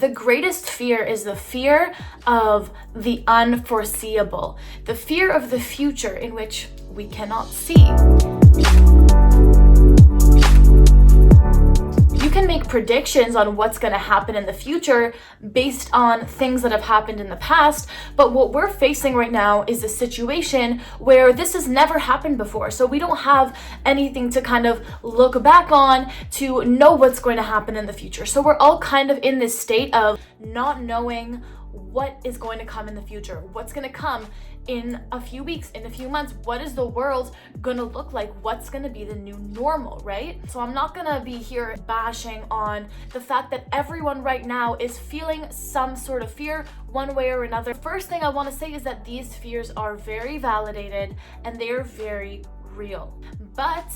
The greatest fear is the fear of the unforeseeable, the fear of the future in which we cannot see. You can make predictions on what's going to happen in the future based on things that have happened in the past, but what we're facing right now is a situation where this has never happened before. So we don't have anything to kind of look back on to know what's going to happen in the future. So we're all kind of in this state of not knowing what is going to come in the future, what's going to come in a few weeks, in a few months. What is the world gonna look like? What's gonna be the new normal, right? So I'm not gonna be here bashing on the fact that everyone right now is feeling some sort of fear one way or another. First thing I want to say is that these fears are very validated and they are very real. But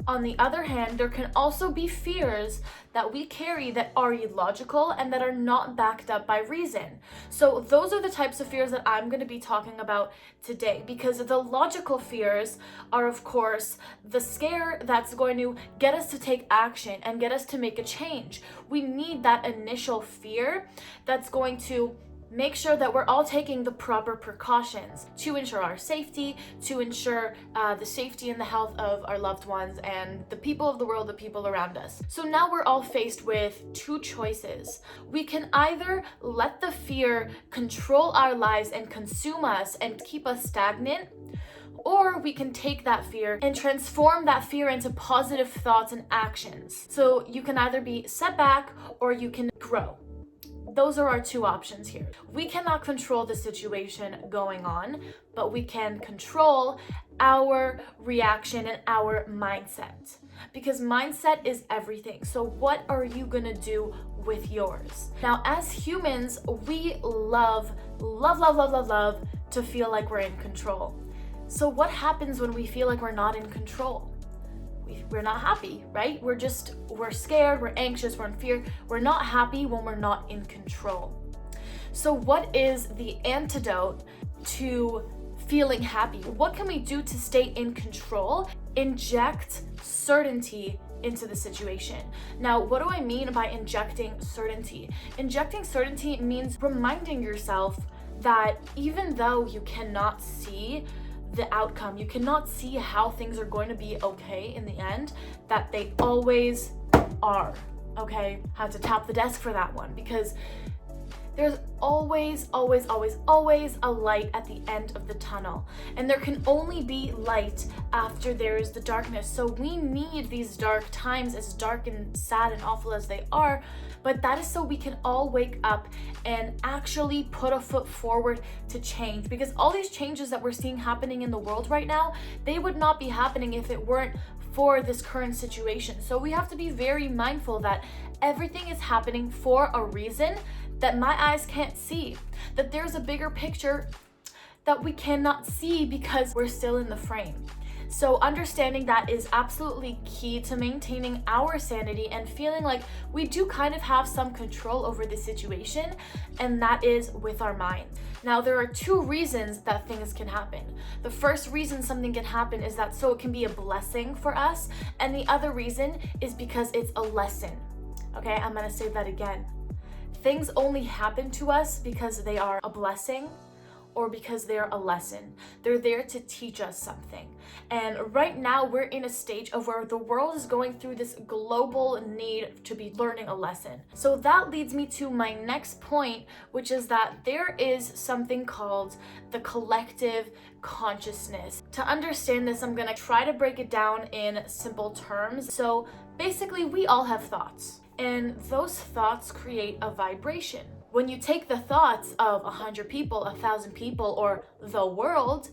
on the other hand, there can also be fears that we carry that are illogical and that are not backed up by reason. So those are the types of fears that I'm going to be talking about today, because the logical fears are, of course, the scare that's going to get us to take action and get us to make a change. We need that initial fear that's going to make sure that we're all taking the proper precautions to ensure our safety, to ensure the safety and the health of our loved ones and the people of the world, the people around us. So now we're all faced with two choices. We can either let the fear control our lives and consume us and keep us stagnant, or we can take that fear and transform that fear into positive thoughts and actions. So you can either be set back or you can grow. Those are our two options here. We cannot control the situation going on, but we can control our reaction and our mindset, because mindset is everything. So what are you gonna do with yours? Now, as humans, we love to feel like we're in control. So what happens when we feel like we're not in control? We're not happy, right? We're scared, we're anxious, we're in fear. We're not happy when we're not in control. So what is the antidote to feeling happy? What can we do to stay in control? Inject certainty into the situation. Now, what do I mean by injecting certainty? Injecting certainty means reminding yourself that even though you cannot see the outcome, you cannot see how things are going to be okay in the end, that they always are, okay? Had to tap the desk for that one, because there's always a light at the end of the tunnel, and there can only be light after there is the darkness. So we need these dark times, as dark and sad and awful as they are, but that is so we can all wake up and actually put a foot forward to change, because all these changes that we're seeing happening in the world right now, they would not be happening if it weren't for this current situation. So we have to be very mindful that everything is happening for a reason that my eyes can't see, that there's a bigger picture that we cannot see because we're still in the frame. So understanding that is absolutely key to maintaining our sanity and feeling like we do kind of have some control over the situation, and that is with our mind. Now, there are two reasons that things can happen. The first reason something can happen is that so it can be a blessing for us, and the other reason is because it's a lesson. Okay, I'm gonna say that again. Things only happen to us because they are a blessing or because they're a lesson. They're there to teach us something. And right now we're in a stage of where the world is going through this global need to be learning a lesson. So that leads me to my next point, which is that there is something called the collective consciousness. To understand this, I'm gonna try to break it down in simple terms. So basically, we all have thoughts, and those thoughts create a vibration. When you take the thoughts of 100 people, 1,000 people, or the world,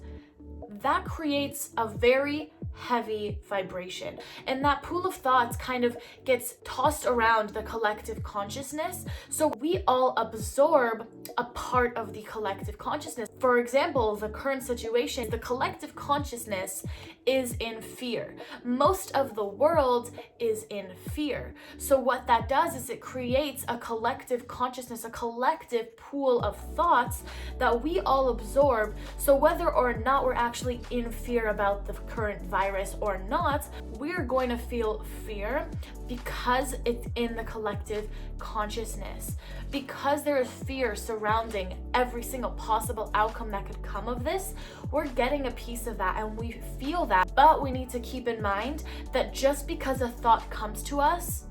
that creates a very heavy vibration. And that pool of thoughts kind of gets tossed around the collective consciousness. So we all absorb a part of the collective consciousness. For example, the current situation, the collective consciousness is in fear. Most of the world is in fear. So what that does is it creates a collective consciousness, a collective pool of thoughts that we all absorb. So whether or not we're actually in fear about the current virus or not, we're going to feel fear because it's in the collective consciousness. Because there is fear surrounding every single possible outcome that could come of this, we're getting a piece of that and we feel that. But we need to keep in mind that just because a thought comes to us,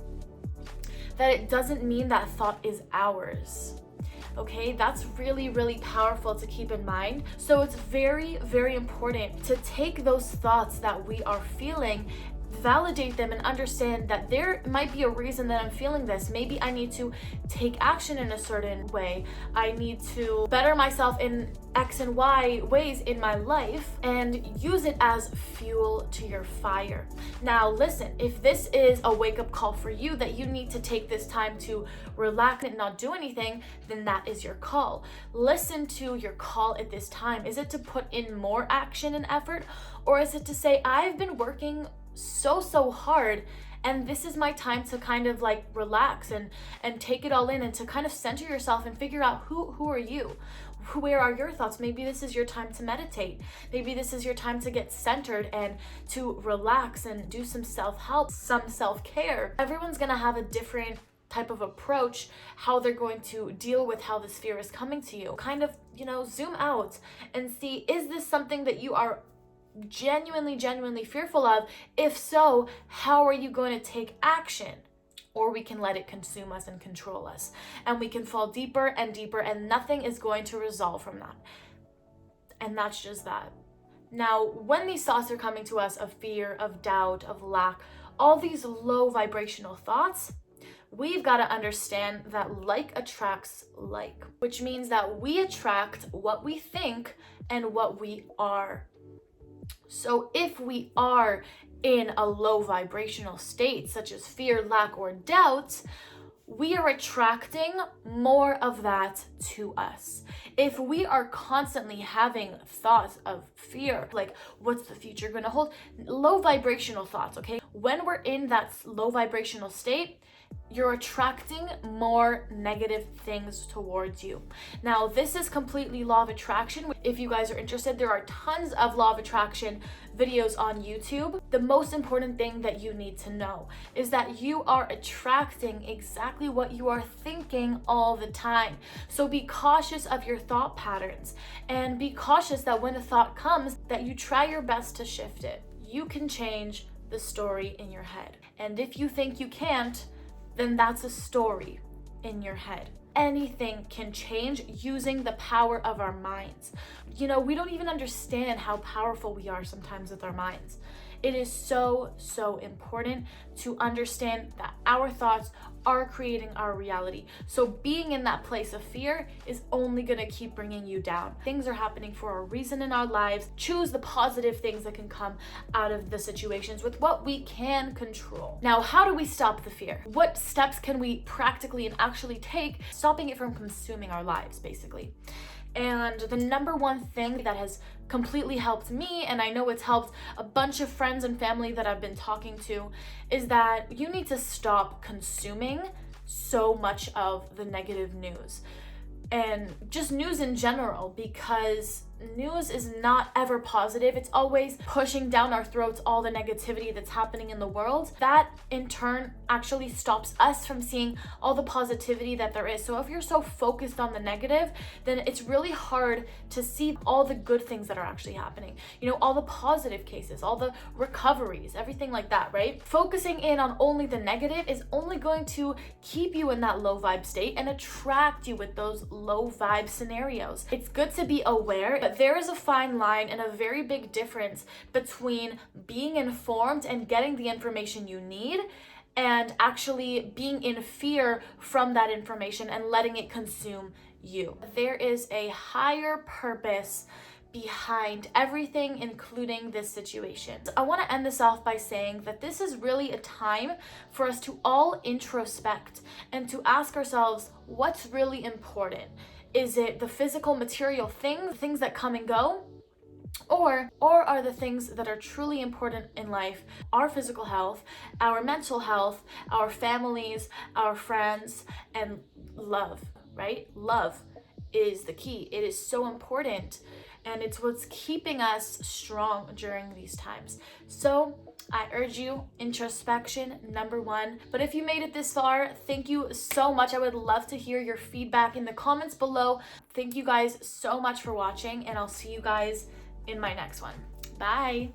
that it doesn't mean that thought is ours. Okay, that's really, really powerful to keep in mind. So it's very, very important to take those thoughts that we are feeling, validate them, and understand that there might be a reason that I'm feeling this. Maybe I need to take action in a certain way. I need to better myself in X and Y ways in my life, and use it as fuel to your fire. Now listen, if this is a wake-up call for you that you need to take this time to relax and not do anything, then that is your call. Listen to your call at this time. Is it to put in more action and effort, or is it to say, I've been working so hard, and this is my time to kind of like relax and take it all in, and to kind of center yourself and figure out who are you? Where are your thoughts? Maybe this is your time to meditate. Maybe this is your time to get centered and to relax and do some self-help, some self-care. Everyone's gonna have a different type of approach, how they're going to deal with how this fear is coming to you. Kind of, zoom out and see, is this something that you are genuinely fearful of? If so, how are you going to take action? Or we can let it consume us and control us, and we can fall deeper and deeper, and nothing is going to resolve from that. And that's just that. Now, when these thoughts are coming to us of fear, of doubt, of lack, all these low vibrational thoughts, we've got to understand that like attracts like, which means that we attract what we think and what we are. So if we are in a low vibrational state, such as fear, lack, or doubt, we are attracting more of that to us. If we are constantly having thoughts of fear, like what's the future going to hold? Low vibrational thoughts, okay? When we're in that low vibrational state, you're attracting more negative things towards you. Now, this is completely law of attraction. If you guys are interested, there are tons of law of attraction videos on YouTube. The most important thing that you need to know is that you are attracting exactly what you are thinking all the time. So be cautious of your thought patterns, and be cautious that when a thought comes, that you try your best to shift it. You can change the story in your head. And if you think you can't, then that's a story in your head. Anything can change using the power of our minds. We don't even understand how powerful we are sometimes with our minds. It is so important to understand that our thoughts are creating our reality. So being in that place of fear is only going to keep bringing you down. Things are happening for a reason in our lives. Choose the positive things that can come out of the situations with what we can control. Now, how do we stop the fear? What steps can we practically and actually take, stopping it from consuming our lives, basically? And the number one thing that has completely helped me, and I know it's helped a bunch of friends and family that I've been talking to, is that you need to stop consuming so much of the negative news. And just news in general, because news is not ever positive. It's always pushing down our throats all the negativity that's happening in the world. That in turn actually stops us from seeing all the positivity that there is. So if you're so focused on the negative, then it's really hard to see all the good things that are actually happening. All the positive cases, all the recoveries, everything like that, right? Focusing in on only the negative is only going to keep you in that low vibe state and attract you with those low vibe scenarios. It's good to be aware, but there is a fine line and a very big difference between being informed and getting the information you need, and actually being in fear from that information and letting it consume you. There is a higher purpose behind everything, including this situation. I want to end this off by saying that this is really a time for us to all introspect and to ask ourselves what's really important. Is it the physical material things that come and go? Or are the things that are truly important in life our physical health, our mental health, our families, our friends, and love, right? Love is the key. It is so important, and it's what's keeping us strong during these times. So I urge you, introspection, number one. But if you made it this far, thank you so much. I would love to hear your feedback in the comments below. Thank you guys so much for watching, and I'll see you guys in my next one. Bye.